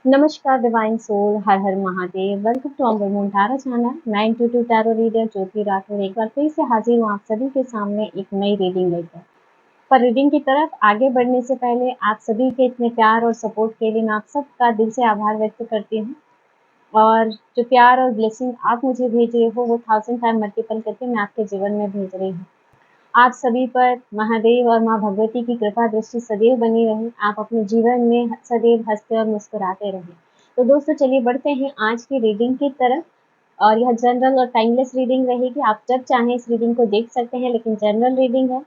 नमस्कार divine soul, Har Har Mahadev. Welcome to Amar Mundara channel 922 tarot reader Jyoti Rathore एक बार फिर से हाजिर हूँ आप सभी के सामने एक नई रीडिंग लेकर। पर रीडिंग की तरफ आगे बढ़ने से पहले आप सभी के इतने प्यार और सपोर्ट के लिए मैं आप सबका दिल से आभार व्यक्त करती हूँ। और जो प्यार और ब्लेसिंग आप मुझे भेज रहे हो वो 1000 टाइम मल्टीपल करके मैं आपके जीवन में भेज रही हूँ। आप सभी पर महादेव और माँ भगवती की कृपा दृष्टि सदैव बनी रहे। आप अपने जीवन में सदैव हंसते और मुस्कुराते रहें। तो दोस्तों चलिए बढ़ते हैं आज की रीडिंग की तरफ। और यह जनरल और टाइमलेस रीडिंग रहेगी। आप जब चाहें इस रीडिंग को देख सकते हैं, लेकिन जनरल रीडिंग है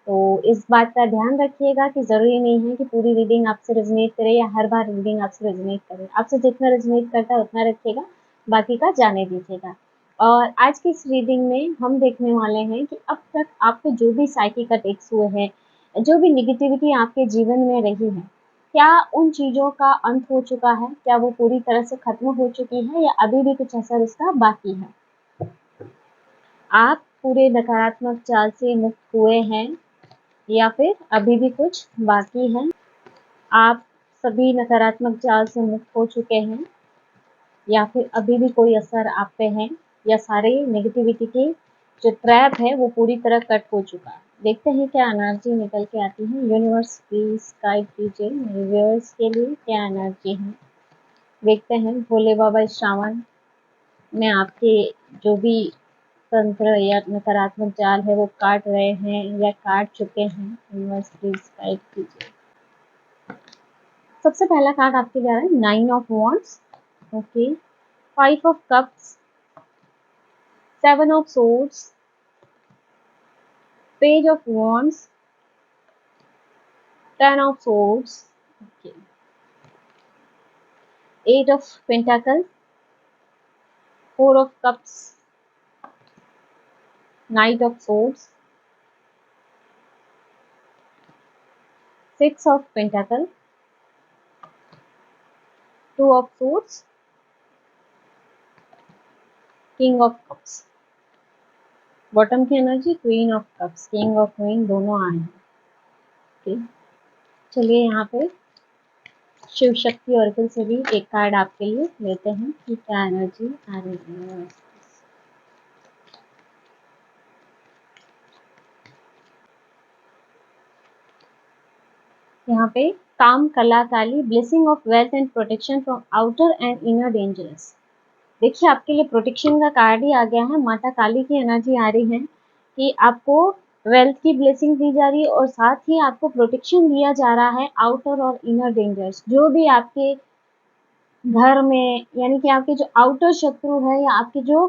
तो इस बात का ध्यान रखिएगा कि ज़रूरी नहीं है कि पूरी रीडिंग आपसे रेजोनेट करे या हर बार रीडिंग आपसे रेजोनेट करे। आपसे जितना रेजोनेट करता है उतना रखिएगा, बाकी का जाने दीजिएगा। और आज की इस रीडिंग में हम देखने वाले हैं कि अब तक आपको जो भी साइकिक अटैक्स हुए हैं, जो भी निगेटिविटी आपके जीवन में रही है, क्या उन चीज़ों का अंत हो चुका है? क्या वो पूरी तरह से खत्म हो चुकी है या अभी भी कुछ असर उसका बाकी है? आप पूरे नकारात्मक चाल से मुक्त हुए हैं या फिर अभी भी कुछ बाकी है? आप सभी नकारात्मक चाल से मुक्त हो चुके हैं या फिर अभी भी कोई असर आप पे है, या सारे नेगेटिविटी के जो ट्रैप है वो पूरी तरह कट हो चुका है? देखते हैं क्या एनर्जी निकल के आती है। यूनिवर्स प्लीज गाइड कीजिए मेरे व्यूअर्स के लिए, क्या एनर्जी है देखते हैं। भोले बाबा इस श्रावण में आपके जो भी तंत्र या नकारात्मक जाल है वो काट रहे हैं या काट चुके हैं, यूनिवर्स प्लीज गाइड कीजिए। सबसे पहला कार्ड आपके लिए आ रहा है 9 of wands, okay, 5 of cups, 7 of swords, page of wands, 10 of swords, okay, 8 of pentacle, 4 of cups, knight of swords, 6 of pentacle, 2 of swords, king of cups. Bottom की energy queen of cups, king और queen दोनों आए हैं, okay. चलिए यहाँ पे Shiv Shakti oracle से भी एक कार्ड आपके लिए लेते हैं कि क्या एनर्जी आ रही है। यहाँ पे Kaam Kala Kali, blessing of wealth and protection from outer and inner dangers. देखिए आपके लिए प्रोटेक्शन का कार्ड ही आ गया है। माता काली की एनर्जी आ रही है कि आपको वेल्थ की ब्लेसिंग दी जा रही है और साथ ही आपको प्रोटेक्शन दिया जा रहा है आउटर और इनर डेंजर्स। जो भी आपके घर में, यानी कि आपके जो आउटर शत्रु है या आपके जो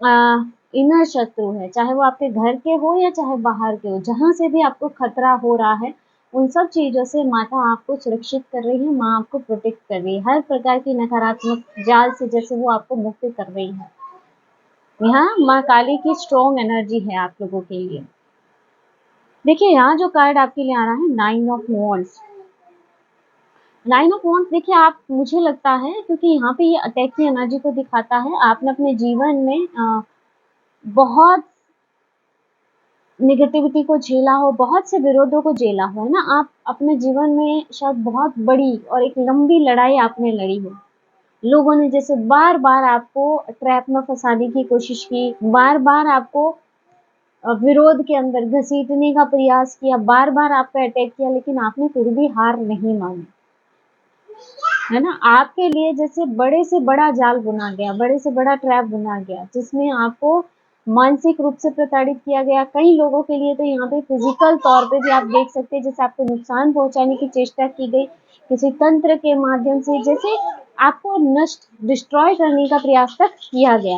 इनर शत्रु है, चाहे वो आपके घर के हो या चाहे बाहर के हो, जहाँ से भी आपको खतरा हो रहा है उन सब चीज़ों से माता आपको सुरक्षित कर रही है, माँ आपको प्रोटेक्ट कर रही है। हर प्रकार की नकारात्मक जाल से जैसे वो आपको मुक्त कर रही है। यहाँ माँ काली की स्ट्रॉन्ग एनर्जी है आप लोगों के लिए। देखिए यहाँ जो कार्ड आपके लिए आ रहा है 9 ऑफ वॉन्ड्स। 9 ऑफ वॉन्ड्स देखिए आप, मुझे लगता है क्योंकि यहाँ पे ये अटैक की एनर्जी को दिखाता है, आपने अपने जीवन में बहुत नेगेटिविटी को झेला हो, बहुत से विरोधों को झेला हो, है ना। आप अपने जीवन में शायद बहुत बड़ी और एक लंबी लड़ाई आपने लड़ी हो। लोगों ने जैसे बार बार आपको ट्रैप में फंसाने की कोशिश की, बार बार आपको विरोध के अंदर घसीटने का प्रयास किया, बार बार आप पे अटैक किया, लेकिन आपने फिर भी हार नहीं मानी, है ना। आपके लिए जैसे बड़े से बड़ा जाल बुना गया, बड़े से बड़ा ट्रैप बुना गया, जिसमें आपको मानसिक रूप से प्रताड़ित किया गया। कई लोगों के लिए तो यहाँ पे फिजिकल तौर पे भी आप देख सकते हैं, जैसे आपको नुकसान पहुंचाने की चेष्टा की गई किसी तंत्र के माध्यम से, जैसे आपको नष्ट डिस्ट्रॉय करने का प्रयास तक किया गया।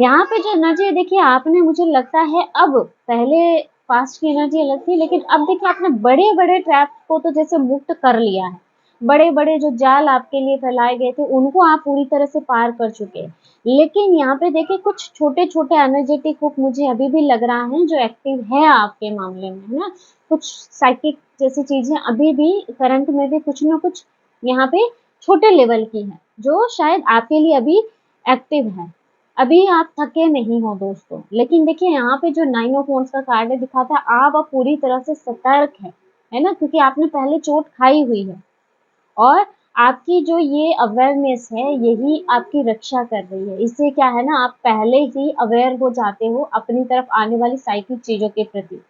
यहाँ पे जो एनर्जी है देखिए, आपने, मुझे लगता है अब, पहले पास्ट की एनर्जी अलग थी, लेकिन अब देखिए आपने बड़े बड़े ट्रैप को तो जैसे मुक्त कर लिया है। बड़े बड़े जो जाल आपके लिए फैलाए गए थे उनको आप पूरी तरह से पार कर चुके हैं। लेकिन यहाँ पे देखिए कुछ छोटे छोटे एनर्जेटिक हुक मुझे अभी भी लग रहा है जो एक्टिव है आपके मामले में, है ना। कुछ साइकिक जैसी चीजें अभी भी करंट में भी कुछ ना कुछ यहाँ पे छोटे लेवल की है, जो शायद आपके लिए अभी एक्टिव है। अभी आप थके नहीं हो दोस्तों। लेकिन देखिए यहाँ पे जो 9 ऑफ वॉन्ड्स का कार्ड है दिखाता है आप अब पूरी तरह से सतर्क है ना, क्योंकि आपने पहले चोट खाई हुई है और आपकी जो ये अवेयरनेस है यही आपकी रक्षा कर रही है। इससे क्या है ना, आप पहले ही अवेयर हो जाते हो अपनी तरफ आने वाली साइकिक चीज़ों के प्रति।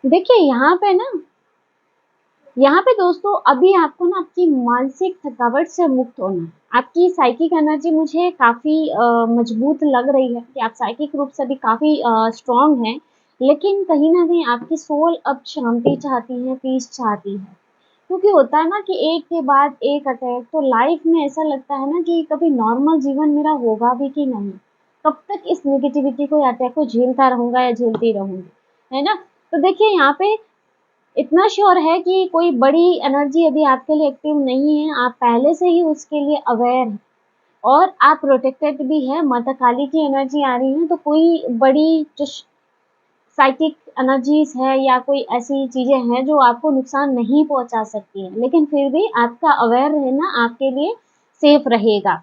देखिए यहाँ पे दोस्तों अभी आपको ना आपकी मानसिक थकावट से मुक्त होना है। आपकी साइकिक एनर्जी मुझे काफ़ी मजबूत लग रही है कि आप साइकिक रूप से भी काफ़ी स्ट्रॉन्ग हैं। लेकिन कहीं न कहीं आपकी सोल अब शांति चाहती है, पीस चाहती है। क्योंकि होता है ना कि एक के बाद एक अटैक, तो लाइफ में ऐसा लगता है ना कि कभी नॉर्मल जीवन मेरा होगा भी कि नहीं? कब तक इस नेगेटिविटी को या अटैक को झेलता रहूँगा या झेलती रहूँगी, है ना? तो देखिए यहाँ पे इतना श्योर है कि कोई बड़ी एनर्जी अभी आपके लिए एक्टिव नहीं है, आप पहले से ही उसके लिए अवेयर हैं और आप प्रोटेक्टेड भी हैं। माता काली की एनर्जी आ रही है, तो कोई बड़ी जो साइकिक एनर्जीज है या कोई ऐसी चीजें हैं जो आपको नुकसान नहीं पहुंचा सकती हैं, लेकिन फिर भी आपका अवेयर रहना आपके लिए सेफ रहेगा।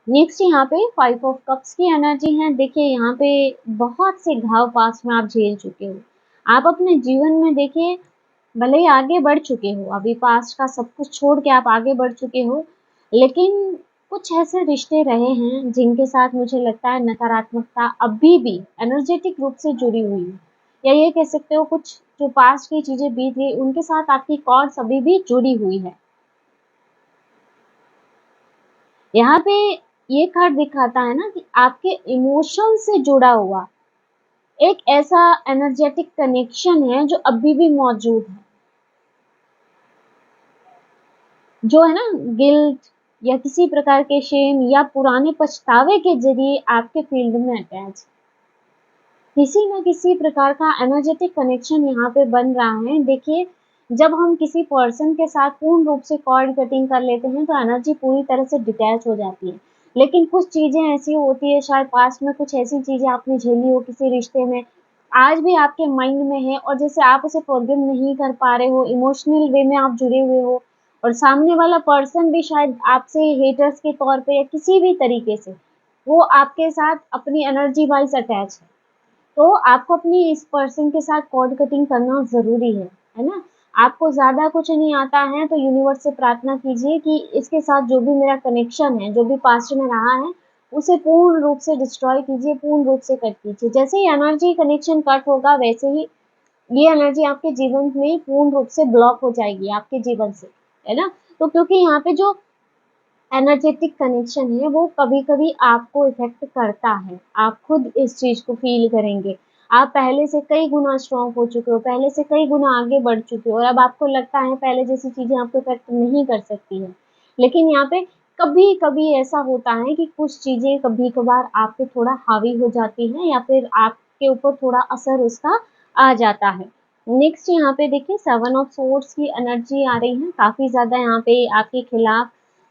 नेक्स्ट यहाँ पे 5 ऑफ कप्स की एनर्जी है। देखिए यहाँ पे बहुत से घाव पास में आप झेल चुके हो। आप अपने जीवन में देखिए भले ही आगे बढ़ चुके हो, अभी पास्ट का सब कुछ छोड़ के आप आगे बढ़ चुके हो, लेकिन कुछ ऐसे रिश्ते रहे हैं जिनके साथ मुझे लगता है नकारात्मकता अभी भी एनर्जेटिक रूप से जुड़ी हुई है। या ये कह सकते हो कुछ जो पास्ट की चीजें बीत गई उनके साथ आपकी कॉर्ड्स अभी भी जुड़ी हुई है। यहाँ पे ये कार्ड दिखाता है ना कि आपके इमोशन से जुड़ा हुआ एक ऐसा एनर्जेटिक कनेक्शन है जो अभी भी मौजूद है, जो है ना गिल्ट या किसी प्रकार के शेम या पुराने पछतावे के जरिए आपके फील्ड में अटैच किसी न किसी प्रकार का एनर्जेटिक कनेक्शन यहाँ पे बन रहा है। देखिए जब हम किसी पर्सन के साथ पूर्ण रूप से कॉर्ड कटिंग कर लेते हैं तो एनर्जी पूरी तरह से डिटैच हो जाती है, लेकिन कुछ चीजें ऐसी होती है, शायद पास्ट में कुछ ऐसी चीजें आपने झेली हो किसी रिश्ते में, आज भी आपके माइंड में है और जैसे आप उसे फॉरगिव नहीं कर पा रहे हो, इमोशनल वे में आप जुड़े हुए हो और सामने वाला पर्सन भी शायद आपसे हेटर्स के तौर पे या किसी भी तरीके से वो आपके साथ अपनी एनर्जी वाइज अटैच है। तो आपको अपनी इस पर्सन के साथ कॉर्ड कटिंग करना ज़रूरी है ना? आपको ज़्यादा कुछ नहीं आता है तो यूनिवर्स से प्रार्थना कीजिए कि इसके साथ जो भी मेरा कनेक्शन है, जो भी पास्ट में रहा है, उसे पूर्ण रूप से डिस्ट्रॉय कीजिए, पूर्ण रूप से कट कीजिए। जैसे ही एनर्जी कनेक्शन कट होगा वैसे ही ये एनर्जी आपके जीवन में पूर्ण रूप से ब्लॉक हो जाएगी आपके जीवन से, है ना? तो क्योंकि यहाँ पे जो एनर्जेटिक कनेक्शन है वो कभी-कभी आपको इफ़ेक्ट करता है। आप खुद इस चीज़ को फ़ील करेंगे। आप पहले से कई गुना स्ट्रॉन्ग हो चुके हो, पहले से कई गुना आगे बढ़ चुके हो और अब आपको लगता है पहले जैसी चीज़ें आपको इफ़ेक्ट नहीं कर सकती हैं। लेकिन यहाँ पे कभी-कभी ऐसा होता है कि कुछ चीज़ें कभी-कभार आप पे थोड़ा हावी हो जाती हैं या फिर आपके ऊपर थोड़ा असर उसका आ जाता है। नेक्स्ट यहाँ पे देखिए 7 ऑफ सोर्ड्स की एनर्जी आ रही है। काफ़ी ज़्यादा यहाँ पे आपके खिलाफ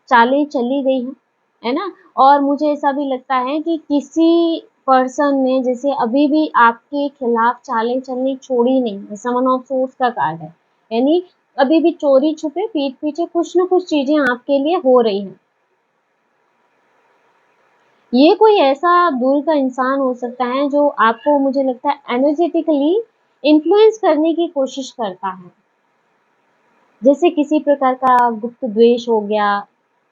चालें चली गई हैं, है ना? और मुझे ऐसा भी लगता है कि किसी पर्सन ने जैसे अभी भी आपके खिलाफ चालें चलनी छोड़ी नहीं है, समन ऑफ सोर्स का कार्ड है। यानी अभी भी चोरी छुपे पीठ पीछे कुछ न कुछ चीज़ें आपके लिए हो रही हैं। ये कोई ऐसा दूर का इंसान हो सकता है जो आपको मुझे लगता है एनर्जेटिकली इन्फ्लुएंस करने की कोशिश करता है। जैसे किसी प्रकार का गुप्त द्वेष हो गया,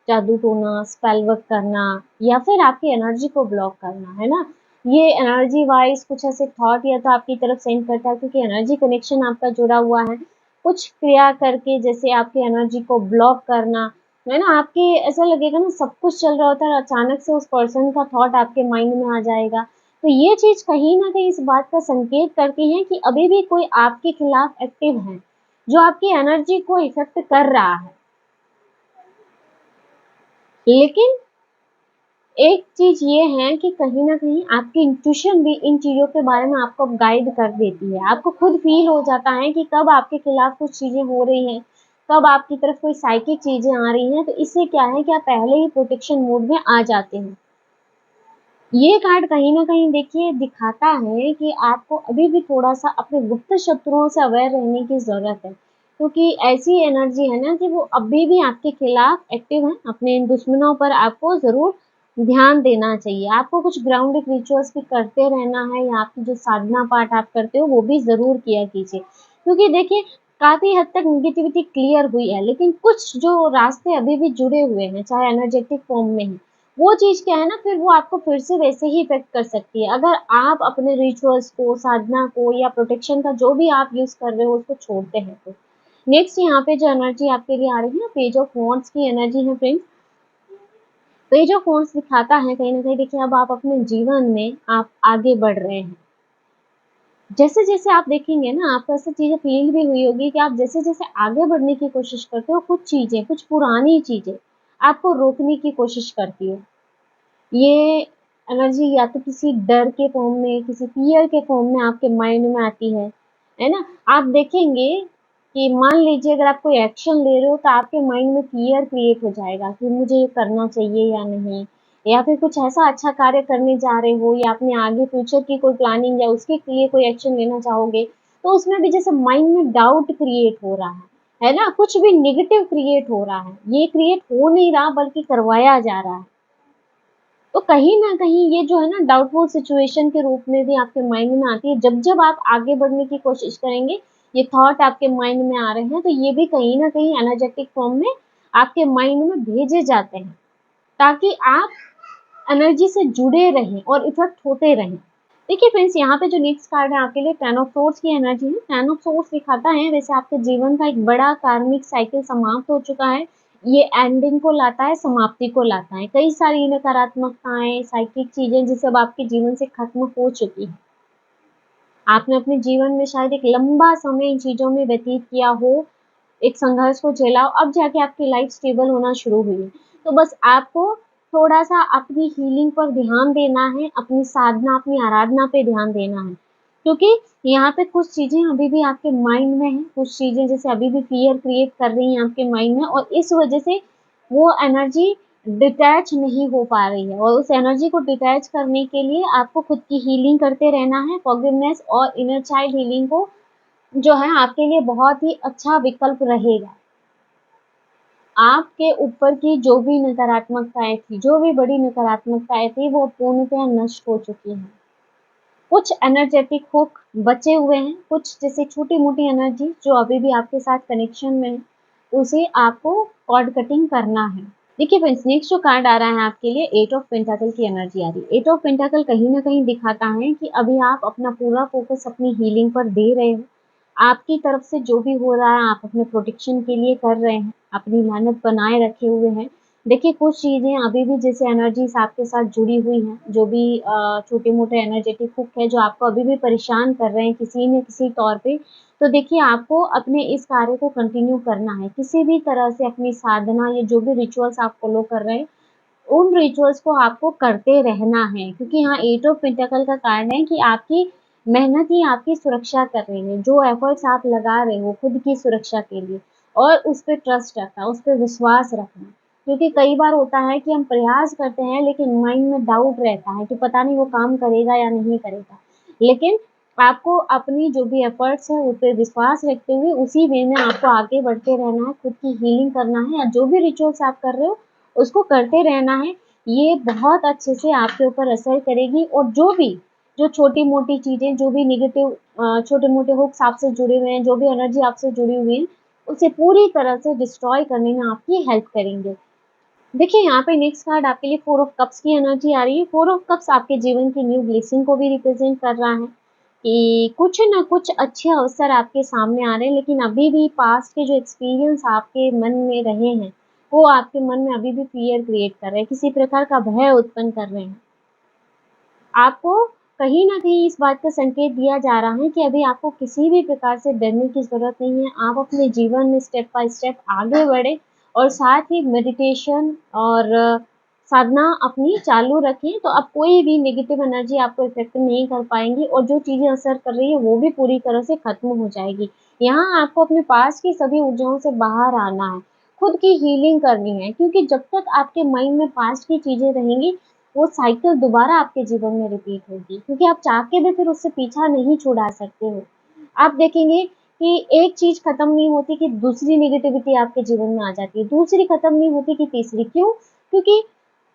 जादू टोना, स्पेल वर्क करना या फिर आपकी एनर्जी को ब्लॉक करना, है ना? ये एनर्जी वाइज़ कुछ ऐसे थॉट या तो आपकी तरफ सेंड करता है क्योंकि एनर्जी कनेक्शन आपका जुड़ा हुआ है। कुछ क्रिया करके जैसे आपकी एनर्जी को ब्लॉक करना, है ना? आपके ऐसा लगेगा ना सब कुछ चल रहा होता है और अचानक से उस पर्सन का थॉट आपके माइंड में आ जाएगा। तो ये चीज़ कहीं न कहीं इस बात का संकेत करती है कि अभी भी कोई आपके खिलाफ एक्टिव है, जो आपकी एनर्जी को इफ़ेक्ट कर रहा है। लेकिन एक चीज़ ये है कि कहीं न कहीं आपकी इंट्यूशन भी इन चीज़ों के बारे में आपको गाइड कर देती है। आपको खुद फ़ील हो जाता है कि कब आपके खिलाफ कुछ चीज़ें हो रही हैं, कब आपकी तरफ कोई साइकिक चीज़ें आ रही हैं, तो इससे क्या है कि आप पहले ही प्रोटेक्शन मोड में आ जाते हैं। ये कार्ड कहीं न कहीं देखिए दिखाता है कि आपको अभी भी थोड़ा-सा अपने गुप्त शत्रुओं से अवेयर रहने की ज़रूरत है। क्योंकि ऐसी एनर्जी है ना कि वो अभी भी आपके खिलाफ एक्टिव हैं, अपने इन दुश्मनों पर आपको ज़रूर ध्यान देना चाहिए। आपको कुछ ग्राउंडिंग रिचुअल्स भी करते रहना है या आपकी जो साधना पाठ आप करते हो वो भी ज़रूर किया कीजिए। क्योंकि देखिए काफ़ी हद तक नेगेटिविटी क्लियर हुई है, लेकिन कुछ जो रास्ते अभी भी जुड़े हुए हैं, चाहे एनर्जेटिक फॉर्म में ही, वो चीज़ क्या है ना, फिर वो आपको फिर से वैसे ही इफ़ेक्ट कर सकती है। अगर आप अपने रिचुअल्स को, साधना को या प्रोटेक्शन का जो भी आप यूज़ कर रहे हो, उसको छोड़ते हैं तो। नेक्स्ट यहाँ पे जो एनर्जी आपके लिए आ रही है, पेज ऑफ वॉन्ड्स की एनर्जी है फ्रेंड्स। पेज ऑफ वॉन्ड्स दिखाता है कहीं न कहीं, देखिए अब आप अपने जीवन में आप आगे बढ़ रहे हैं। जैसे-जैसे आप देखेंगे ना, आपको ऐसी चीज़ें फ़ील भी हुई होगी कि आप जैसे-जैसे आगे बढ़ने की कोशिश करते हो, कुछ चीज़ें, कुछ पुरानी चीज़ें आपको रोकने की कोशिश करती है। ये एनर्जी या तो किसी डर के फ़ॉर्म में, किसी फ़ियर के फ़ॉर्म में आपके माइंड में आती है ना? आप देखेंगे कि मान लीजिए अगर आप कोई एक्शन ले रहे हो तो आपके माइंड में फ़ियर क्रिएट हो जाएगा कि मुझे ये करना चाहिए या नहीं? या फिर कुछ ऐसा अच्छा कार्य करने जा रहे हो या अपने आगे फ्यूचर की कोई प्लानिंग या उसके लिए कोई एक्शन लेना चाहोगे, तो उसमें भी जैसे माइंड में डाउट क्रिएट हो रहा है ना? कुछ भी नेगेटिव क्रिएट हो रहा है। ये क्रिएट हो नहीं रहा बल्कि करवाया जा रहा है। तो कहीं न कहीं ये जो है ना, डाउटफुल सिचुएशन के रूप में भी आपके माइंड में आती है। जब-जब आप आगे बढ़ने की कोशिश करेंगे, ये थॉट आपके माइंड में आ रहे हैं, तो ये भी कहीं न कहीं एनर्जेटिक फॉर्म में आपके माइंड में भेजे जाते हैं, ताकि आप एनर्जी से जुड़े रहें और इफ़ेक्ट होते रहें। देखिए फ्रेंड्स, यहाँ पे जो नेक्स्ट कार्ड है आपके लिए, टेन ऑफ सोर्ड्स की एनर्जी है। टेन ऑफ सोर्ड्स दिखाता है वैसे आपके जीवन का एक बड़ा कार्मिक साइकिल समाप्त हो चुका है। ये एंडिंग को लाता है, समाप्ति को लाता है। कई सारी नकारात्मकताएँ, साइकिक चीज़ें जो सब आपके जीवन से खत्म हो चुकी हैं। आपने अपने जीवन में शायद एक लंबा समय इन चीज़ों में व्यतीत किया हो, एक संघर्ष को झेला हो, अब जाके आपकी लाइफ स्टेबल होना शुरू हुई है। तो बस आपको थोड़ा-सा अपनी हीलिंग पर ध्यान देना है, अपनी साधना, अपनी आराधना पे ध्यान देना है। क्योंकि यहाँ पे कुछ चीज़ें अभी भी आपके माइंड में हैं, कुछ चीज़ें जैसे अभी भी फ़ियर क्रिएट कर रही हैं आपके माइंड में, और इस वज़ह से वो एनर्जी डिटैच नहीं हो पा रही है, और उस एनर्जी को डिटैच करने के लिए आपको खुद की हीलिंग करते रहना है। फॉरगिवनेस और इनर चाइल्ड हीलिंग को जो है आपके लिए बहुत ही अच्छा विकल्प रहेगा। आपके ऊपर की जो भी नकारात्मकताएँ थी, जो भी बड़ी नकारात्मकताएँ थी, वो पूर्णतः नष्ट हो चुकी हैं। कुछ एनर्जेटिक हुक बचे हुए हैं, कुछ जैसे छोटी-मोटी एनर्जी जो अभी भी आपके साथ कनेक्शन में है, उसे आपको कॉर्ड कटिंग करना है। देखिए फ्रेंड्स, नेक्स्ट जो कार्ड आ रहा है आपके लिए, एट ऑफ पेंटाकल की एनर्जी आ रही है। एट ऑफ पेंटाकल कहीं न कहीं दिखाता है कि अभी आप अपना पूरा फ़ोकस अपनी हीलिंग पर दे रहे हो। आपकी तरफ से जो भी हो रहा है, आप अपने प्रोटेक्शन के लिए कर रहे हैं, अपनी मेहनत बनाए रखे हुए हैं। देखिए, कुछ चीज़ें अभी भी जैसे एनर्जीज़ आपके साथ जुड़ी हुई हैं, जो भी छोटे-मोटे एनर्जेटिक हुक है, जो आपको अभी भी परेशान कर रहे हैं किसी न किसी तौर पे, तो देखिए आपको अपने इस कार्य को कंटिन्यू करना है। किसी भी तरह से अपनी साधना या जो भी रिचुअल्स आप फ़ॉलो कर रहे हैं, उन रिचुअल्स को आपको करते रहना है, क्योंकि यहाँ एट ऑफ पेंटाकल का कारण है कि आपकी मेहनत ही आपकी सुरक्षा कर रही है। जो एफर्ट्स आप लगा रहे हो खुद की सुरक्षा के लिए, और उस पे ट्रस्ट रखना, उस पे विश्वास रखना। क्योंकि कई बार होता है कि हम प्रयास करते हैं लेकिन माइंड में डाउट रहता है कि पता नहीं वो काम करेगा या नहीं करेगा। लेकिन आपको अपनी जो भी एफर्ट्स हैं उस पे विश्वास रखते हुए उसी वे में आपको आगे बढ़ते रहना है, खुद की हीलिंग करना है, या जो भी रिचुअल्स आप कर रहे हो उसको करते रहना है। ये बहुत अच्छे से आपके ऊपर असर करेगी, और जो छोटी-मोटी चीज़ें, जो भी नेगेटिव छोटे-मोटे हुक्स आपसे जुड़े हुए हैं, जो भी एनर्जी आपसे जुड़ी हुई है, उसे पूरी तरह से डिस्ट्रॉय करने में आपकी हेल्प करेंगे। देखिए, यहाँ पे नेक्स्ट कार्ड आपके लिए फोर ऑफ कप्स की एनर्जी आ रही है। फोर ऑफ कप्स आपके जीवन की न्यू ब्लेसिंग को भी रिप्रेजेंट कर रहा है कि कुछ ना कुछ अच्छे अवसर आपके सामने आ रहे हैं, लेकिन अभी भी पास्ट के जो एक्सपीरियंस आपके मन में रहे हैं, वो आपके मन में अभी भी फ़ियर क्रिएट कर रहे हैं, किसी प्रकार का भय उत्पन्न कर रहे हैं। आपको कहीं न कहीं इस बात का संकेत दिया जा रहा है कि अभी आपको किसी भी प्रकार से डरने की ज़रूरत नहीं है। आप अपने जीवन में स्टेप बाय स्टेप आगे बढ़ें, और साथ ही मेडिटेशन और साधना अपनी चालू रखें, तो अब कोई भी नेगेटिव एनर्जी आपको इफ़ेक्ट नहीं कर पाएँगी, और जो चीज़ें असर कर रही है वो भी पूरी तरह से खत्म हो जाएगी। यहाँ आपको अपने पास की सभी ऊर्जाओं से बाहर आना है, खुद की हीलिंग करनी है, क्योंकि जब तक आपके माइंड में पास्ट की चीज़ें रहेंगी, वो साइकिल दोबारा आपके जीवन में रिपीट होगी, क्योंकि आप चाह के भी फिर उससे पीछा नहीं छुड़ा सकते हो। आप देखेंगे कि एक चीज़ खत्म नहीं होती कि दूसरी नेगेटिविटी आपके जीवन में आ जाती है, दूसरी खत्म नहीं होती कि तीसरी। क्यों? क्योंकि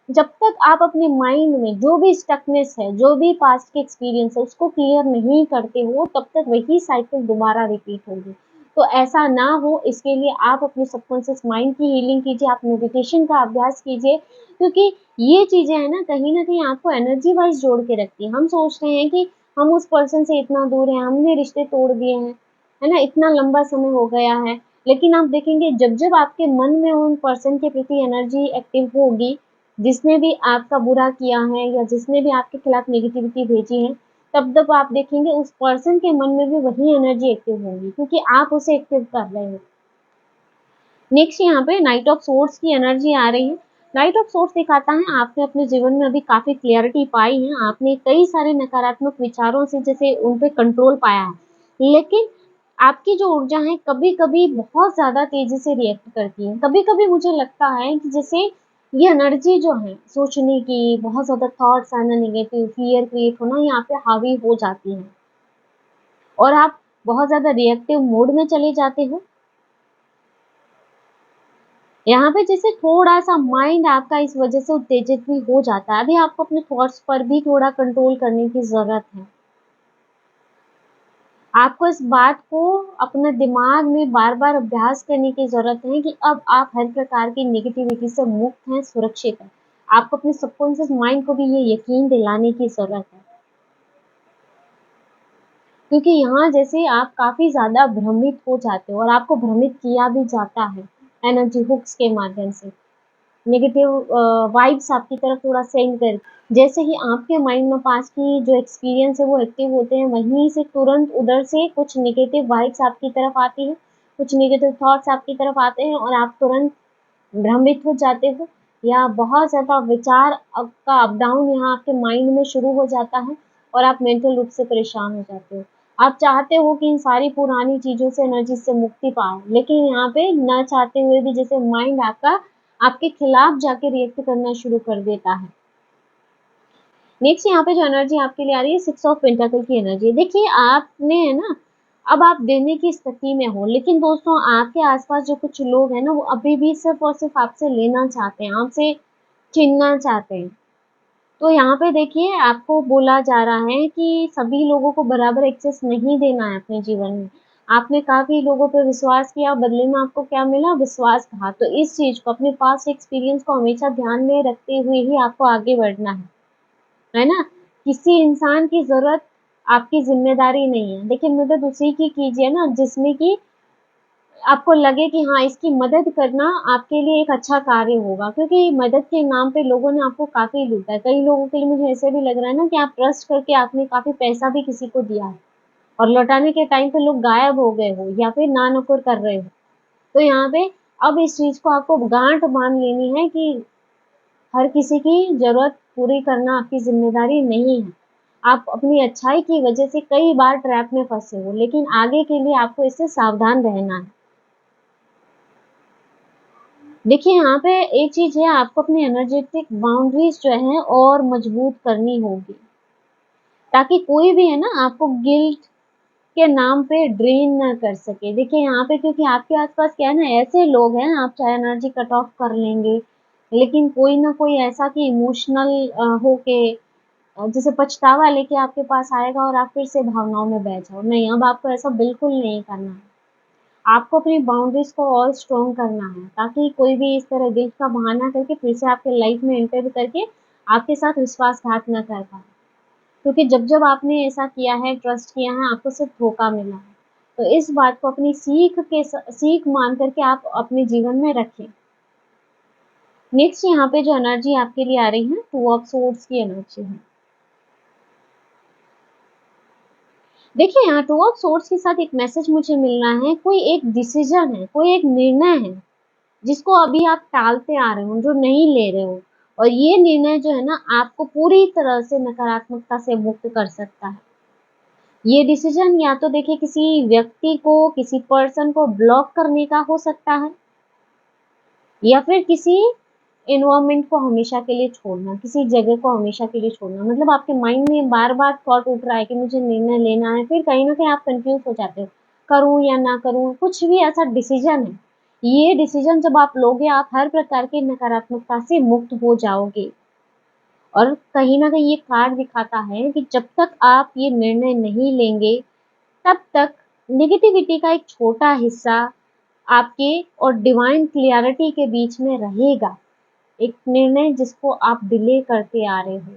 जब तक आप अपने माइंड में जो भी स्टकनेस है, जो भी पास्ट के एक्सपीरियंस है, उसको क्लियर नहीं करते हो, तब तक वही साइकिल दोबारा रिपीट होगी। तो ऐसा ना हो, इसके लिए आप अपने सबकॉन्शियस माइंड की हीलिंग कीजिए, आप मेडिटेशन का अभ्यास कीजिए, क्योंकि ये चीज़ें हैं ना, कहीं न कहीं आपको एनर्जी वाइज़ जोड़ के रखती हैं। हम सोचते हैं कि हम उस पर्सन से इतना दूर हैं, हमने रिश्ते तोड़ दिए हैं, है ना? इतना लंबा समय हो गया है, लेकिन आप देखेंगे जब-जब आपके मन में उन पर्सन के प्रति एनर्जी एक्टिव होगी, जिसने भी आपका बुरा किया है या जिसने भी आपके खिलाफ नेगेटिविटी भेजी है, तब-तब आप देखेंगे उस पर्सन के मन में भी वही एनर्जी एक्टिव होगी, क्योंकि आप उसे एक्टिव कर रहे हो। नेक्स्ट यहाँ पे नाइट ऑफ सोर्ड्स की एनर्जी आ रही है। नाइट ऑफ सोर्ड्स दिखाता है आपने अपने जीवन में अभी काफ़ी क्लैरिटी पाई है, आपने कई सारे नकारात्मक विचारों से जैसे उन पे कंट्रोल पाया है। लेकिन आपकी जो ऊर्जा है कभी-कभी बहुत ज़्यादा तेज़ी से रिएक्ट करती है। कभी-कभी मुझे लगता है कि जैसे ये एनर्जी जो है सोचने की, बहुत ज़्यादा थॉट्स आना, नेगेटिव फ़ियर क्रिएट होना, यहाँ पे हावी हो जाती है और आप बहुत ज़्यादा रिएक्टिव मोड में चले जाते हो। यहाँ पे जैसे थोड़ा-सा माइंड आपका इस वज़ह से उत्तेजित भी हो जाता है। अभी आपको अपने थॉट्स पर भी थोड़ा कंट्रोल करने की ज़रूरत है। आपको इस बात को अपने दिमाग में बार-बार अभ्यास करने की ज़रूरत है कि अब आप हर प्रकार की नेगेटिविटी से मुक्त हैं, सुरक्षित हैं। आपको अपने सबकॉन्शियस माइंड को भी ये यकीन दिलाने की ज़रूरत है। क्योंकि यहाँ जैसे आप काफ़ी ज़्यादा भ्रमित हो जाते हो और आपको भ्रमित किया भी जाता है एनर्जी हुक्स के माध्यम से। नेगेटिव वाइब्स आपकी तरफ थोड़ा सेंड कर, जैसे ही आपके माइंड में पास्ट की जो एक्सपीरियंस है वो एक्टिव होते हैं, वहीं से तुरंत उधर से कुछ नेगेटिव वाइब्स आपकी तरफ आती है, कुछ नेगेटिव थॉट्स आपकी तरफ आते हैं और आप तुरंत भ्रमित हो जाते हो या बहुत ज़्यादा विचार का अप डाउन यहाँ आपके माइंड में शुरू हो जाता है और आप मेंटल रूप से परेशान हो जाते हो। आप चाहते हो कि इन सारी पुरानी चीज़ों से, एनर्जी से मुक्ति पाओ, लेकिन यहाँ पे ना चाहते हुए भी जैसे माइंड आपका आपके खिलाफ जाके रिएक्ट करना शुरू कर देता है। नेक्स्ट यहाँ पे जो एनर्जी आपके लिए आ रही है, 6 ऑफ पेंटाकल की एनर्जी। देखिए आपने है ना, अब आप देने की स्थिति में हो, लेकिन दोस्तों आपके आसपास जो कुछ लोग हैं ना, वो अभी भी सिर्फ और सिर्फ आपसे लेना चाहते हैं, आपसे छीनना चाहते हैं। तो यहाँ पे देखिए आपको बोला जा रहा है कि सभी लोगों को बराबर एक्सेस नहीं देना है अपने जीवन में। आपने काफ़ी लोगों पे विश्वास किया, बदले में आपको क्या मिला? विश्वासघात। तो इस चीज़ को, अपने पास्ट एक्सपीरियंस को हमेशा ध्यान में रखते हुए ही आपको आगे बढ़ना है ना? किसी इंसान की ज़रूरत आपकी ज़िम्मेदारी नहीं है। देखिए मदद उसी की कीजिए ना जिसमें कि आपको लगे कि हाँ, इसकी मदद करना आपके लिए एक अच्छा कार्य होगा, क्योंकि मदद के नाम पे लोगों ने आपको काफ़ी लूटा है। कई लोगों के लिए मुझे ऐसे भी लग रहा है ना कि आप ट्रस्ट करके आपने काफ़ी पैसा भी किसी को दिया है और लौटाने के टाइम पे लोग गायब हो गए हो या फिर ना-नुकुर कर रहे हो। तो यहाँ पे अब इस चीज़ को आपको गाँठ बाँध लेनी है कि हर किसी की ज़रूरत पूरी करना आपकी ज़िम्मेदारी नहीं है। आप अपनी अच्छाई की वजह से कई बार ट्रैप में फँसे हो, लेकिन आगे के लिए आपको इससे सावधान रहना है। देखिए यहाँ पे एक चीज़ है, आपको अपनी एनर्जेटिक बाउंड्रीज़ जो हैं और मजबूत करनी होगी, ताकि कोई भी है ना आपको गिल्ट के नाम पे ड्रेन ना कर सके। देखिए यहाँ पे क्योंकि आपके आस-पास क्या है ना, ऐसे लोग हैं, आप चाहे एनर्जी कट ऑफ कर लेंगे, लेकिन कोई ना कोई ऐसा कि इमोशनल होके जैसे पछतावा लेके आपके पास आएगा और आप फिर से भावनाओं में बह जाओ। नहीं, अब आपको ऐसा बिल्कुल नहीं करना है। आपको अपनी बाउंड्रीज़ को और स्ट्रॉन्ग करना है, ताकि कोई भी इस तरह गिल्ट का बहाना करके फिर से आपके लाइफ में एंटर करके आपके साथ विश्वासघात ना कर पाए। क्योंकि जब-जब आपने ऐसा किया है, ट्रस्ट किया है, आपको सिर्फ़ धोखा मिला है। तो इस बात को अपनी सीख मान कर के आप अपने जीवन में रखें। नेक्स्ट यहाँ पे जो एनर्जी आपके लिए आ रही है, 2 ऑफ सोर्ड्स की एनर्जी है। देखिए यहाँ 2 ऑफ सोर्ड्स के साथ एक मैसेज मुझे मिल रहा है, कोई एक डिसीज़न है, कोई एक निर्णय है, जिसको अभी आप टालते आ रहे हो, जो नहीं ले रहे हो, और ये निर्णय जो है ना आपको पूरी तरह से नकारात्मकता से मुक्त कर सकता है। ये डिसीज़न या तो देखिए किसी व्यक्ति को, किसी पर्सन को ब्लॉक करने का हो सकता है या फिर किसी एनवायरनमेंट को हमेशा के लिए छोड़ना, किसी जगह को हमेशा के लिए छोड़ना। मतलब आपके माइंड में बार-बार थॉट उठ रहा है कि मुझे निर्णय लेना है, फिर कहीं न कहीं आप कन्फ्यूज़ हो जाते हो, करूँ या ना करूँ? कुछ भी ऐसा डिसीज़न है, ये डिसीज़न जब आप लोगे, आप हर प्रकार की नकारात्मकता से मुक्त हो जाओगे। और कहीं न कहीं ये कार्ड दिखाता है कि जब तक आप ये निर्णय नहीं लेंगे, तब तक नेगेटिविटी का एक छोटा हिस्सा आपके और डिवाइन क्लियरिटी के बीच में रहेगा। एक निर्णय जिसको आप डिले करते आ रहे हो,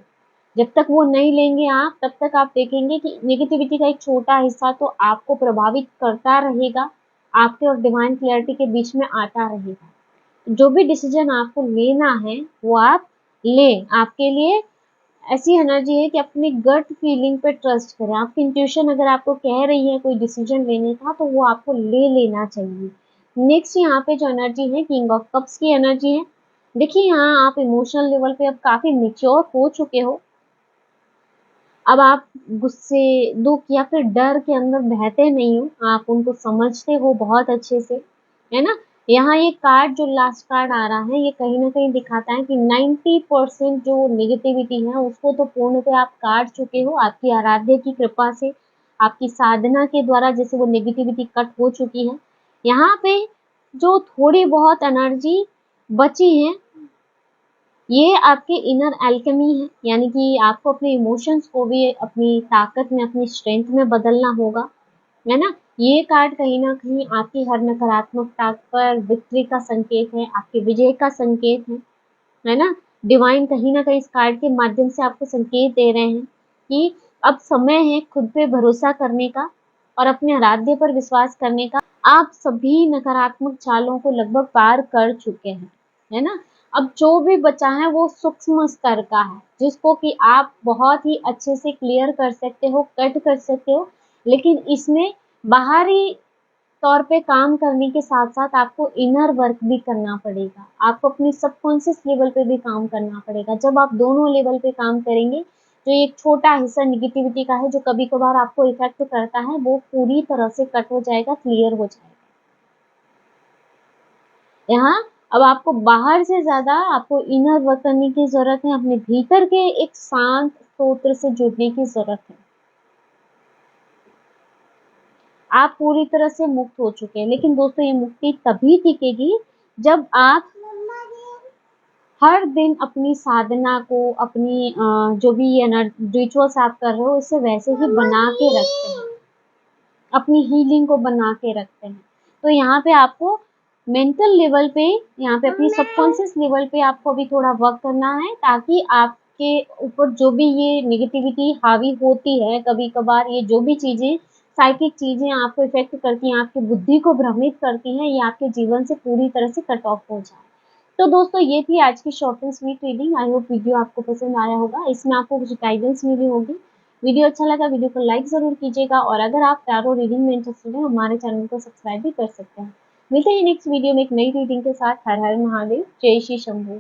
जब तक वो नहीं लेंगे आप, तब तक आप देखेंगे कि नेगेटिविटी का एक छोटा हिस्सा तो आपको प्रभावित करता रहेगा, आपके और डिवाइन क्लियरिटी के बीच में आता रहेगा। जो भी डिसीजन आपको लेना है वो आप लें। आपके लिए ऐसी एनर्जी है कि अपनी गट फीलिंग पे ट्रस्ट करें। आपकी इंट्यूशन अगर आपको कह रही है कोई डिसीजन लेने का, तो वो आपको ले लेना चाहिए। नेक्स्ट यहाँ पे जो एनर्जी है, किंग ऑफ कप्स की एनर्जी है। देखिए यहाँ आप इमोशनल लेवल पे अब काफी मेच्योर हो चुके हो। अब आप गुस्से, दुख या फिर डर के अंदर बहते नहीं हो, आप उनको समझते हो बहुत अच्छे से, है ना। यहाँ ये कार्ड, जो लास्ट कार्ड आ रहा है, ये कहीं ना कहीं दिखाता है कि 90% जो नेगेटिविटी है उसको तो पूर्णतः आप काट चुके हो। आपकी आराध्य की कृपा से, आपकी साधना के द्वारा जैसे वो नेगेटिविटी कट हो चुकी है। यहाँ पे जो थोड़ी बहुत एनर्जी बची है, ये आपके इनर एल्केमी है, यानी कि आपको अपने इमोशंस को भी अपनी ताकत में, अपनी स्ट्रेंथ में बदलना होगा, है ना। ये कार्ड कहीं ना कहीं आपकी हर नकारात्मकता पर विक्ट्री का संकेत है, आपके विजय का संकेत है ना। डिवाइन कहीं ना कहीं इस कार्ड के माध्यम से आपको संकेत दे रहे हैं कि अब समय है खुद पे भरोसा करने का और अपने आराध्य पर विश्वास करने का। आप सभी नकारात्मक चालों को लगभग पार कर चुके हैं, है ना। अब जो भी बचा है वो सूक्ष्म स्तर का है, जिसको कि आप बहुत ही अच्छे से क्लियर कर सकते हो, कट कर सकते हो। लेकिन इसमें बाहरी तौर पे काम करने के साथ साथ आपको इनर वर्क भी करना पड़ेगा। आपको अपनी सबकॉन्शियस लेवल पे भी काम करना पड़ेगा। जब आप दोनों लेवल पे काम करेंगे, जो एक छोटा हिस्सा निगेटिविटी का है जो कभी कभार आपको इफेक्ट करता है, वो पूरी तरह से कट हो जाएगा, क्लियर हो जाएगा। यहाँ अब आपको बाहर से ज्यादा आपको इनर वर्क करने की जरूरत है, अपने भीतर के एक शांत स्रोत से जुड़ने की जरूरत है। आप पूरी तरह से मुक्त हो चुके हैं। लेकिन दोस्तों ये मुक्ति तभी टिकेगी जब आप हर दिन अपनी साधना को, अपनी जो भी ये रिचुअल्स आप कर रहे हो, इसे वैसे ही बना के रखते हैं, अपनी हीलिंग को बना के रखते हैं। तो यहाँ पे आपको मेंटल लेवल पे, यहाँ पे अपनी सबकॉन्शियस लेवल पे आपको अभी थोड़ा वर्क करना है, ताकि आपके ऊपर जो भी ये नेगेटिविटी हावी होती है, कभी कभार ये जो भी चीजें, साइकिक चीजें आपको इफेक्ट करती हैं, आपकी बुद्धि को भ्रमित करती हैं, ये आपके जीवन से पूरी तरह से कट ऑफ हो जाए। तो दोस्तों ये थी आज की short and sweet reading. I hope video आपको पसंद आया होगा, इसमें आपको कुछ गाइडेंस मिली होगी। वीडियो अच्छा लगा, वीडियो को लाइक जरूर कीजिएगा, और अगर आप टैरो रीडिंग में इंटरेस्टेड हैं, हमारे चैनल को सब्सक्राइब भी कर सकते हैं। मिलते हैं नेक्स्ट वीडियो में एक नई रीडिंग के साथ। हर हर महादेव, जय श्री शंभू।